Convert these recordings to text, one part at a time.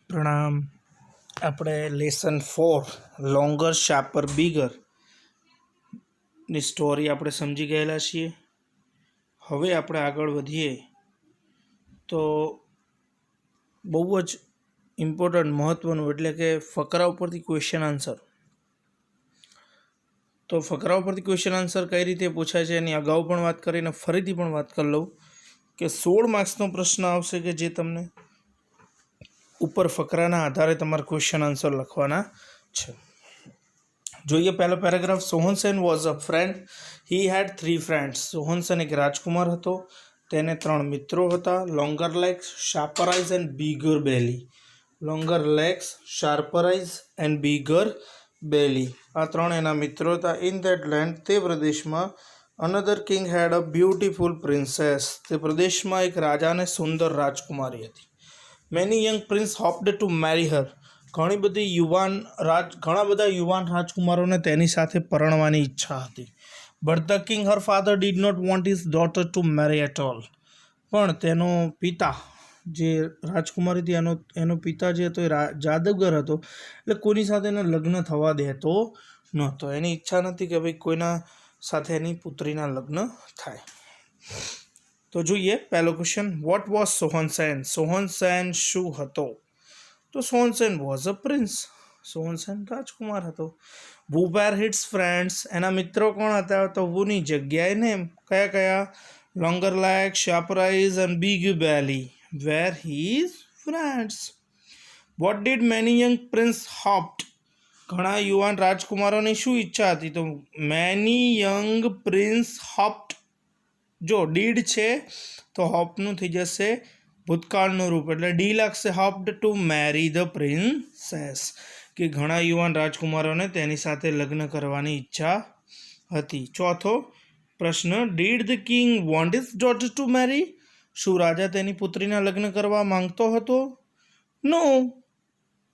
પ્રણામ. આપણે lesson 4 longer sharper bigger ની સ્ટોરી આપણે સમજી ગયેલા છીએ. હવે આપણે આગળ વધીએ તો બહુ જ ઇમ્પોર્ટન્ટ મહત્ત્વનું એટલે કે ફકરા ઉપરથી ક્વેશ્ચન આન્સર. તો ફકરા ઉપરથી ક્વેશ્ચન આન્સર કઈ રીતે પૂછાય છે એની અગાઉ પણ વાત કરીને ફરીથી પણ વાત કરી લઉં કે 16 માર્ક્સનો પ્રશ્ન આવશે કે જે તમને ઉપર ફકરાના આધારે તમારે ક્વેશ્ચન આન્સર લખવાના છે. જોઈએ પહેલો paragraph. Sohan Sen was a friend. He had 3 friends. Sohan Sen એક રાજકુમાર હતો, તેને 3 મિત્રો હતા. Longer legs, sharper eyes and bigger belly. Longer legs, sharper eyes and bigger belly, આ 3 એના મિત્રો હતા. ઇન ધેટ લેન્ડ, તે પ્રદેશમાં, another king had a beautiful princess, તે પ્રદેશમાં એક રાજા અને સુંદર રાજકુમારી હતી. Many young prince hoped to marry her. ઘણા બધા યુવાન રાજકુમારોને તેની સાથે પરણવાની ઈચ્છા હતી. But the king her father did not want his daughter to marry at all. પણ તેનો પિતા, જે રાજકુમારી હતી એનો પિતા જે હતો એ જાદુગર હતો, એટલે કોઈની સાથે એના લગ્ન થવા દેતો નહોતો. એની ઈચ્છા નથી કે ભાઈ કોઈના સાથે એની પુત્રીના લગ્ન થાય. તો જોઈએ પહેલો question. What was Sohan Sen? Sohan Sen શું હતો? તો Sohan Sen was a prince. Sohan Sen રાજકુમાર હતો. Who were his friends. એના મિત્રો કોણ હતા? તો વુની જગ્યાએ નેમ. કયા કયા? Longer leg, sharper eyes and big belly were his friends. What did many young prince hoped. ઘણા યુવાન રાજકુમારોની શું ઈચ્છા હતી? તો મેની યંગ પ્રિન્સ હોપ્ડ. જો ડીડ છે તો હોપનું થઈ જશે ભૂતકાળનું રૂપ, એટલે ડી લાગશે. હોપ્ડ ટુ મેરી ધ પ્રિન્સેસ, કે ઘણા યુવાન રાજકુમારોને તેની સાથે લગ્ન કરવાની ઈચ્છા હતી. ચોથો પ્રશ્ન. Did the king want his daughter to marry. શું રાજા તેની પુત્રીના લગ્ન કરવા માંગતો હતો? No,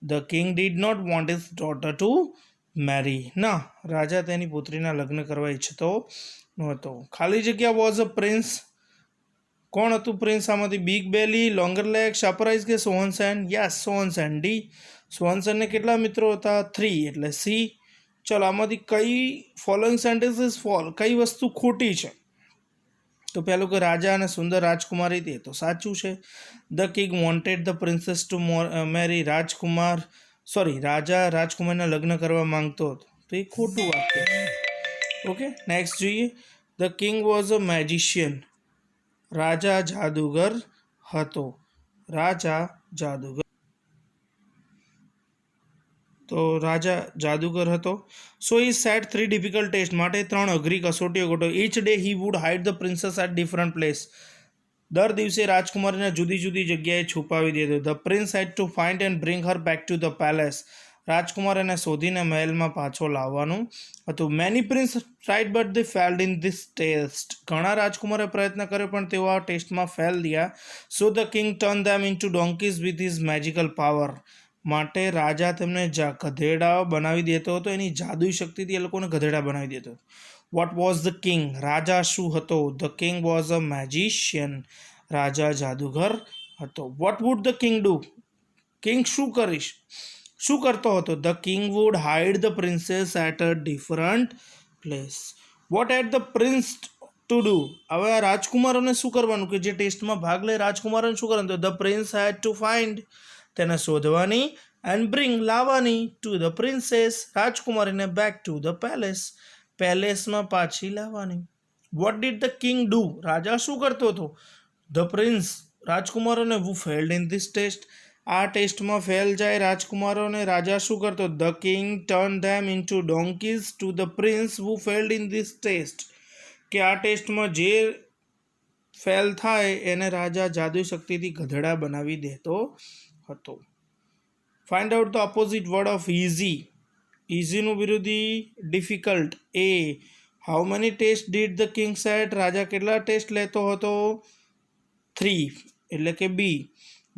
the king did not want his daughter to marry. ના, રાજા તેની પુત્રીના લગ્ન કરવા ઈચ્છતો નહોતો. ખાલી જગ્યા વોઝ અ પ્રિન્સ. કોણ હતું પ્રિન્સ આમાંથી? બિગ બેલી, લોંગર લેગ, શાર્પર આઈઝ કે સોહન સેન? યસ, સોહન સેન. ડી. સોહન સેનને કેટલા મિત્રો હતા? 3, એટલે સી. ચલો આમાંથી કઈ ફોલોઈંગ સેન્ટેન્સીસ કઈ વસ્તુ ખોટી છે? તો પહેલું કે રાજા અને સુંદર રાજકુમારી હતી, તો સાચું છે. The king wanted the princess to marry. રાજા રાજકુમારીના લગ્ન કરવા માંગતો હતો, તો એ ખોટું વાક્ય છે. ઓકે, નેક્સ્ટ જોઈએ. The king was a magician. રાજા જાદુગર હતો. રાજા જાદુગર હતો. So he set 3 difficult test. માટે 3 અઘરી કસોટીઓ ગોઠવો. Each day he would hide the princess at different place. દર દિવસે રાજકુમારીને જુદી જુદી જગ્યાએ છુપાવી દેતો. The prince had to find and bring her back to the palace. રાજકુમાર એને શોધીને મહેલમાં પાછો લાવવાનું હતું. Many prince tried but they failed in this test. ઘણા રાજકુમારે પ્રયત્ન કર્યો પણ તેઓ આ ટેસ્ટમાં ફેલ થયા. So the king turn them into donkeys with his magical power. માટે રાજા તેમને ગધેડા બનાવી દેતો હતો. એની જાદુઈ શક્તિથી એ લોકોને ગધેડા બનાવી દેતો. What was the king? રાજા શું હતો? The king was a magician. રાજા જાદુગર હતો. What would the king do? King શું કરતો હતો? The king would hide the princess at a different place. What had the prince to do? હવે આ રાજકુમારોને શું કરવાનું? કે જે ટેસ્ટમાં ભાગ લે રાજકુમારોને શું કરવાનું? તો the prince had to find, તેને શોધવાની, એન્ડ બ્રિંગ, લાવવાની, ટુ ધ પ્રિન્સેસ, રાજકુમારીને, બેક ટુ ધ પેલેસ, પેલેસમાં પાછી લાવવાની. What did the king do? રાજા શું કરતો હતો? ધ પ્રિન્સ, રાજકુમારોને, who failed in this test. આ ટેસ્ટમાં ફેલ જાય રાજકુમારોને રાજા શું કરતો? The king turn them into donkeys to the prince who failed in this test. કે આ ટેસ્ટમાં જે ફેલ થાય એને રાજા જાદુઈ શક્તિથી ગધેડા બનાવી દેતો હતો. Find out the opposite word of easy. ઇઝીનું વિરોધી difficult. A. How many test did the king set? રાજા કેટલા ટેસ્ટ લેતો હતો? 3, એટલે કે B.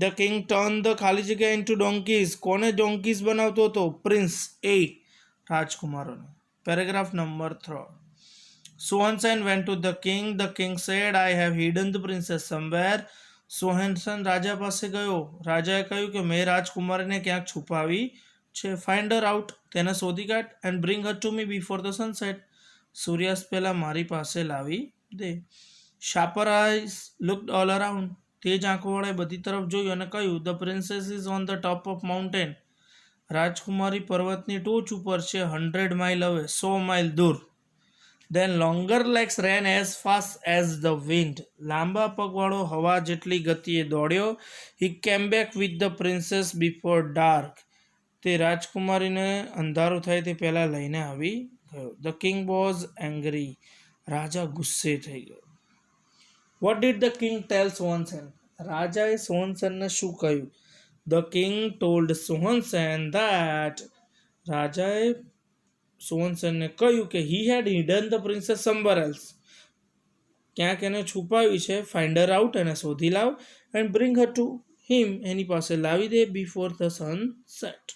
The king turn the ખાલી જગ્યા ઇન્ટુ ડોન્કીઝ. કોને ડોન્કીઝ બનાવતો હતો? પ્રિન્સ. એ. રાજકુમારોને. Paragraph number 3. Sohan Sen went to the king. The king said, I have hidden the princess somewhere. Sohansen રાજા પાસે ગયો. રાજાએ કહ્યું કે મેં રાજકુમારીને ક્યાંક છુપાવી છે. ફાઇન્ડ હર આઉટ, તેને શોધી કાઢ. And bring her to me before the sunset, સૂર્યાસ્ત પહેલાં મારી પાસે લાવી દે. Sharper eyes looked all around, તે જ આંખોવાળાએ બધી તરફ જોયું અને કહ્યું, the princess is on the top of mountain, રાજકુમારી પર્વતની ટોચ ઉપર છે, 100 માઇલ અવે, 100 માઇલ દૂર. Then longer legs ran as fast as the wind. લાંબા પગવાળો હવા જેટલી ગતિએ દોડ્યો. He came back with the princess before dark. તે રાજકુમારીને અંધારું થાય તે પહેલાં લઈને આવી ગયો. The king was angry. રાજા ગુસ્સે થઈ ગયો. What did the king tell Swanson? રાજાએ સોહનસનને શું કહ્યું? The king told Swanson that રાજાએ સોહનસનને કહ્યું કે he had hidden the princess somewhere else. ક્યાંક એને છુપાવી છે. ફાઇન્ડ હર આઉટ, એને શોધી લાવ. And bring her to him, એની પાસે લાવી દે. Before the sun set.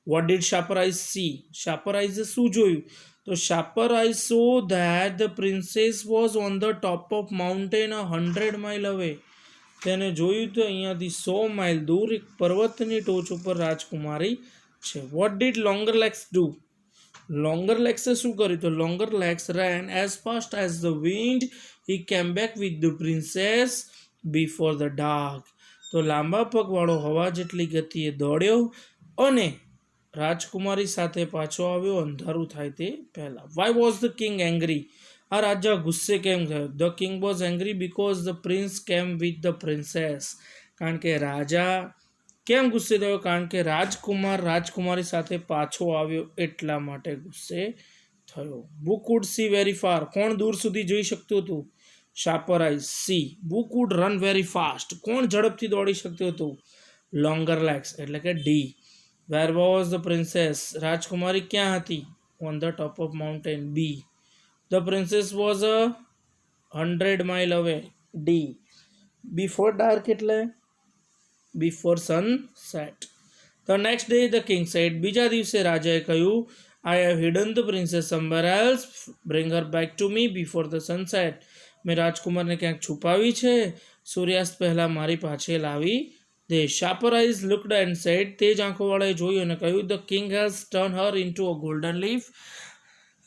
What did sharper eyes see? Sharper આઈઝે શું જોયું? તો sharper eyes saw that the princess was on the top of mountain 100 mile away. તેને જોયું તો અહીંયાથી 100 માઇલ દૂર એક પર્વતની ટોચ ઉપર રાજકુમારી છે. What did longer legs do? Longer લેગ્સે શું કર્યું? તો longer legs ran as fast as the wind. He came back with the princess before the dark. તો લાંબા પગવાળો હવા જેટલી ગતિએ દોડ્યો અને રાજકુમારી સાથે પાછો આવ્યો અંધારું થાય તે પહેલાં. Why was the king angry? આ રાજા ગુસ્સે કેમ થયો? The king was angry because the prince કેમ વિથ ધ પ્રિન્સેસ. કારણ કે રાજા કેમ ગુસ્સે થયો? કારણ કે રાજકુમારી સાથે પાછો આવ્યો એટલા માટે ગુસ્સે થયો. Who could see very far? કોણ દૂર સુધી જોઈ શકતું હતું? Sharper eyes. C. Who could run very fast? કોણ ઝડપથી દોડી શકતું હતું? લોંગર લેગ્સ, એટલે કે D. Where was the princess? રાજકુમારી ક્યાં હતી? On the top of mountain, B. The princess was 100 mile away, D. Before dark એટલે before sunset. The next day the king said. બીજા દિવસે રાજાએ કહ્યું, I have hidden the princess somewhere else, bring her back two me before the sunset. મેં રાજકુમારને ક્યાંક છુપાવી છે, સૂર્યાસ્ત પહેલાં મારી પાછે લાવી દે. Sharper eyes looked and said. તે જ આંખોવાળાએ જોયું અને કહ્યું, the king has turn her into a golden leaf.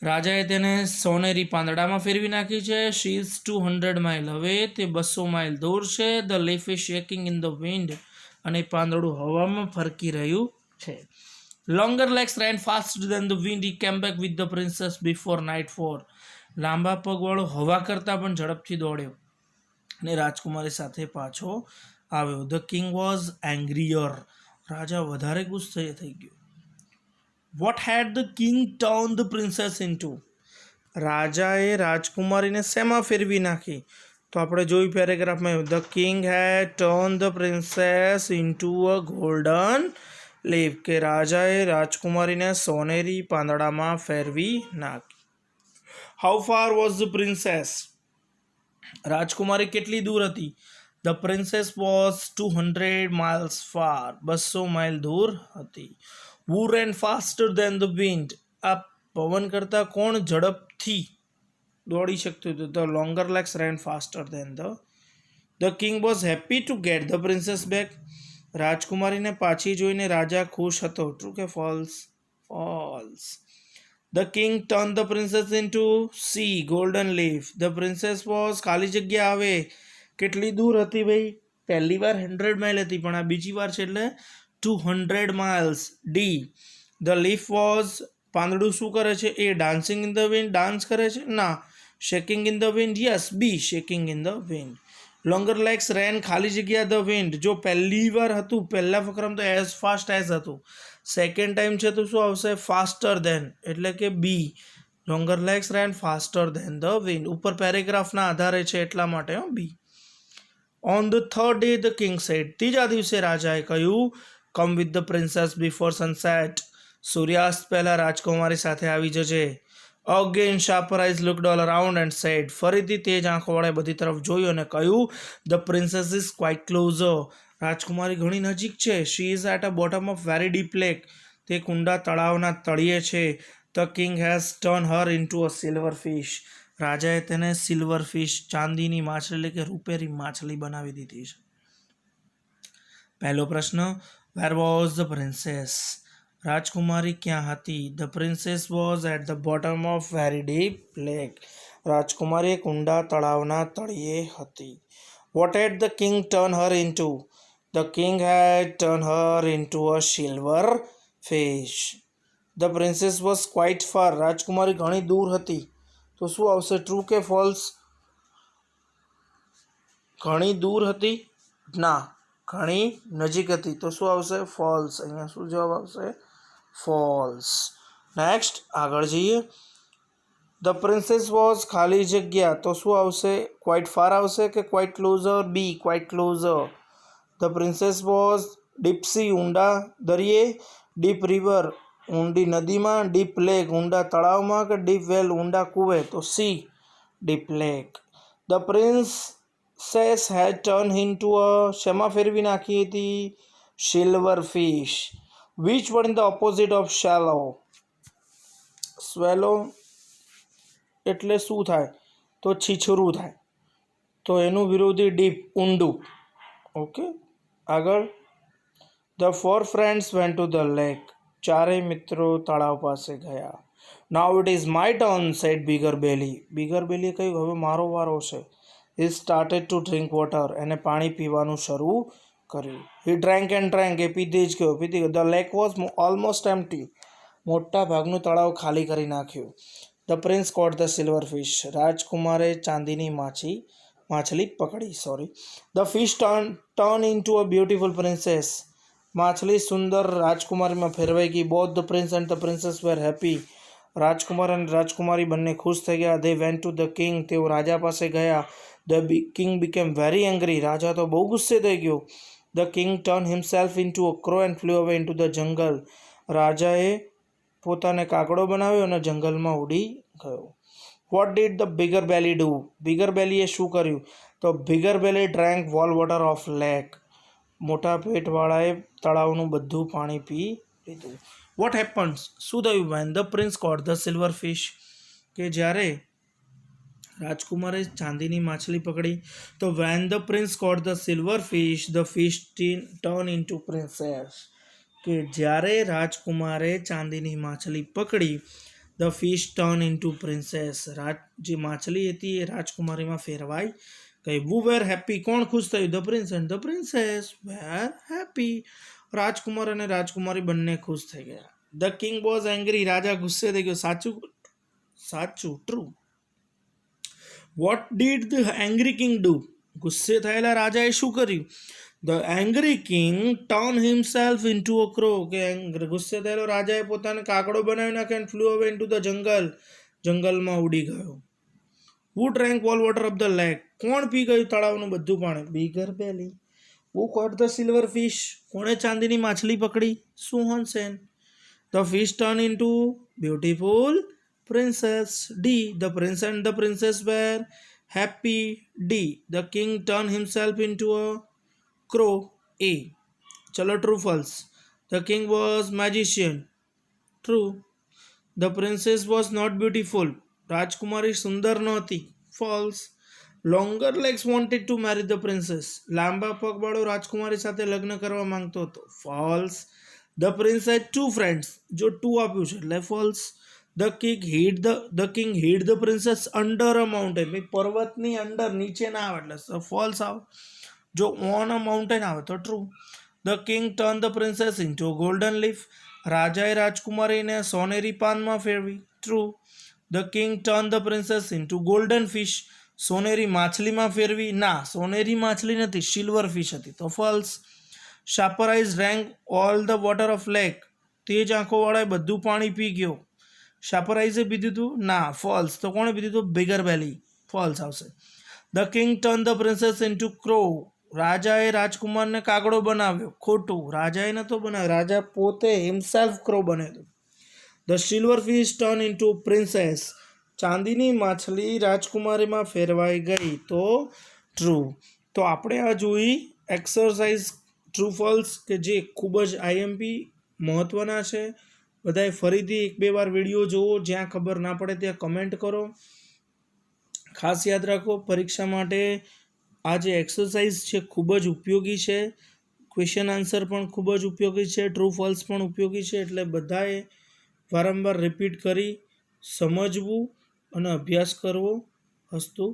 રાજાએ તેને સોનેરી પાંદડામાં ફેરવી નાખી છે. શી ઇઝ 200 માઇલ અવે. તે 200 માઇલ દૂર છે. The leaf is shaking in the wind. અને પાંદડું હવામાં ફરકી રહ્યું છે. Longer legs ran fast than the wind. He came back with the princess before night for. લાંબા પગવાળો હવા કરતાં પણ ઝડપથી દોડ્યો અને રાજકુમારી સાથે પાછો આવ્યો. The king was angrier. રાજા વધારે ગુસ્સે થઈ ગયો. What had the king turn the princess into? રાજાએ રાજકુમારીને શેમાં ફેરવી નાખી? તો આપણે જોયું પેરેગ્રાફમાં, the king had turn the princess into a golden leaf. કે રાજાએ રાજકુમારીને સોનેરી પાંદડામાં ફેરવી નાખી. How far was the princess? રાજકુમારી કેટલી દૂર હતી? The princess was 200 miles far. 200 mile દૂર હતી. Who ran faster than the wind? આ પવન કરતાં કોણ ઝડપથી દોડી શકતું હતું? The longer legs ran faster than the king was happy to get the princess back. રાજકુમારીને પાછી જોઈને રાજા ખુશ હતો. ટ્રુ કે false? False. The king turn the princess into C golden leaf. The princess was ખાલી જગ્યા આવે. કેટલી દૂર હતી ભાઈ? પહેલી વાર 100 માઇલ હતી, પણ આ બીજી વાર છે એટલે 200 miles, D. The leaf was. પાંદડું શું કરે છે? A. Dancing in the wind. Dance કરે છે? ના. Shaking in the wind? Yes, B. Shaking in the wind. Longer legs ran ખાલી જગ્યા ધ વિન્ડ. જો પહેલી વાર હતું, પહેલા ફકરામાં તો એઝ ફાસ્ટ એઝ હતું. સેકન્ડ ટાઈમ છે તો શું આવશે? ફાસ્ટર દેન, એટલે કે B. Longer legs ran faster than the wind. ઉપર પેરેગ્રાફના આધારે છે એટલા માટે B. On the third day the king said. ત્રીજા દિવસે રાજાએ કહ્યું, come with the princess before sunset. સૂર્યાસ્ત પહેલાં રાજકુમારી સાથે આવી જજે. Again sharper eyes looked all around and said. ફરીથી તે જ આંખોવાળાએ બધી તરફ જોયું અને કહ્યું, the princess is quite closer. રાજકુમારી ઘણી નજીક છે. She is at a bottom of very deep lake. તે કુંડા તળાવના તળિયે છે. The king has turn her into a silver fish. રાજાએ તેને સિલ્વર ફિશ ચાંદીની માછલી એટલે કે રૂપેરી માછલી બનાવી દીધી છે. પહેલો પ્રશ્ન, વેર વોઝ ધ પ્રિન્સેસ? રાજકુમારી ક્યાં હતી? The princess was at the bottom of very deep lake. રાજકુમારી એક ઊંડા તળાવના તળિયે હતી. What had the king turn her into? The king had turn her into a silver fish. The princess was quite far. રાજકુમારી ઘણી દૂર હતી. તો શું આવશે, ટ્રુ કે ફોલ્સ? ઘણી દૂર હતી? ના, ઘણી નજીક હતી. તો શું આવશે, ફોલ્સ. અહીંયા શું જવાબ આવશે, ફોલ્સ. નેક્સ્ટ આગળ જઈએ. ધ પ્રિન્સેસ વોઝ ખાલી જગ્યા. તો શું આવશે, ક્વાઇટ ફાર આવશે કે quite closer? B, quite closer. The princess was deep sea ઊંડા દરિયે, ડીપ રિવર ઊંડી નદીમાં, ડીપ લેક ઊંડા તળાવમાં કે ડીપ વેલ ઊંડા કૂવે? તો C, deep lake. The princess had turn into a, શેમાં ફેરવી નાખી હતી? Silver fish. Which one the opposite of shallow? Shallow એટલે શું થાય? તો છીછરું થાય. તો એનું વિરોધી ડીપ, ઊંડું. ઓકે, આગળ. The four friends went to the lake. ચારેય મિત્રો તળાવ પાસે ગયા. Now it is my turn, said bigger belly. Bigger બેલીએ કહ્યું, હવે મારો વારો છે. He started to drink water. એને પાણી પીવાનું શરૂ કર્યું. He drank and drank. એ પીધી જ ગયો, પીધી ગયો. The lake was almost empty. મોટા ભાગનું તળાવ ખાલી કરી નાખ્યું. The prince caught the silver fish. રાજકુમારે ચાંદીની માછલી પકડી. The fish turn into a beautiful princess. માછલી સુંદર રાજકુમારીમાં ફેરવાઈ ગઈ. Both the prince and the princess were happy. રાજકુમાર અને રાજકુમારી બંને ખુશ થઈ ગયા. They went to the king. તેઓ રાજા પાસે ગયા. The king became very angry. રાજા તો બહુ ગુસ્સે થઈ ગયો. The king turn himself into a crow and flew away into the jungle. રાજાએ પોતાને કાગડો બનાવ્યો અને જંગલમાં ઉડી ગયો. Vote did the bigger belly do? Bigger બેલીએ શું કર્યું? તો bigger belly drank whole water of lake. મોટા પેટવાળાએ તળાવનું બધું પાણી પી લીધું. What happens? શું થયું? When the prince caught the silver fish. કે જ્યારે રાજકુમારે ચાંદીની માછલી પકડી. તો when the prince caught the silver fish, the fish turn into princess. કે જ્યારે રાજકુમારે ચાંદીની માછલી પકડી, the fish turn into princess. જે માછલી હતી એ રાજકુમારીમાં ફેરવાઈ ગઈ. Who were happy? કોણ ખુશ થયું? The prince and the princess were happy. રાજકુમાર અને રાજકુમારી બંને ખુશ થઈ ગયા. The king was angry. રાજા ગુસ્સે થઈ ગયો. સાચું, true. What did the angry king do? ગુસ્સે થયેલા રાજાએ શું કર્યું? The angry king turn himself into a crow. કે ગુસ્સે થયેલો રાજાએ પોતાને કાગડો બનાવી નાખ્યો and flew away into the jungle. જંગલમાં ઉડી ગયો. હુ drank all water of the lake? કોણ પી ગયું તળાવનું બધું પાણી? Bigger belly. Who caught the silver fish? કોણે ચાંદીની માછલી પકડી? Suhansen. The fish turn into beautiful princess. D, the prince and the princess were happy. D, the king turn himself into a crow. A. ચલો, true false? The king was magician. True. The princess was not beautiful. રાજકુમારી સુંદર નહોતી. False. Longer legs wanted to marry the princess. લાંબા પગવાળો રાજકુમારી સાથે લગ્ન કરવા માંગતો હતો. False. The prince had two friends. જો ટુ આપ્યું છે એટલે false. The king hid the princess under a mountain. પર્વતની અંદર, નીચે ના આવે એટલે ફોલ્સ આવે. જો ઓન અ માઉન્ટેન આવે તો true. The king turn the princess into golden leaf. રાજાએ રાજકુમારીને સોનેરી પાનમાં ફેરવી. True. The king turn the princess into golden fish. સોનેરી માછલીમાં ફેરવી. ના, સોનેરી માછલી નથી, સિલ્વર ફિશ હતી. તો false. Sharper eyes drank all the water of lake. તેજ આંખોવાળાએ બધું પાણી પી ગયો. શાર્પર આઈઝે પીધું હતું? ના, ફોલ્સ. તો કોણે પીધું હતું? બિગર બેલી. ફોલ્સ આવશે. The king turn the princess into crow. રાજાએ રાજકુમારને કાગડો બનાવ્યો. ખોટું. રાજાએ નહોતો બનાવ્યો, રાજા પોતે હિમસેલ્ફ ક્રો બન્યો. The silver fish turn into princess. ચાંદીની માછલી રાજકુમારીમાં ફેરવાઈ ગઈ. તો ટ્રુ. તો આપણે આ જોઈ એક્સરસાઇઝ ટ્રુ ફોલ્સ, કે જે ખૂબ જ આઈએમપી મહત્ત્વના છે. બધાએ ફરીથી 1-2 વાર વિડીયો જુઓ. જ્યાં ખબર ના પડે ત્યાં કમેન્ટ કરો. ખાસ યાદ રાખો, પરીક્ષા માટે આ જે એક્સરસાઇઝ છે ખૂબ જ ઉપયોગી છે. ક્વેશ્ચન આન્સર પણ ખૂબ જ ઉપયોગી છે, ટ્રુ ફોલ્સ પણ ઉપયોગી છે. એટલે બધાએ વારંવાર રિપીટ કરી સમજવું અને અભ્યાસ કરવો. અસ્તુ.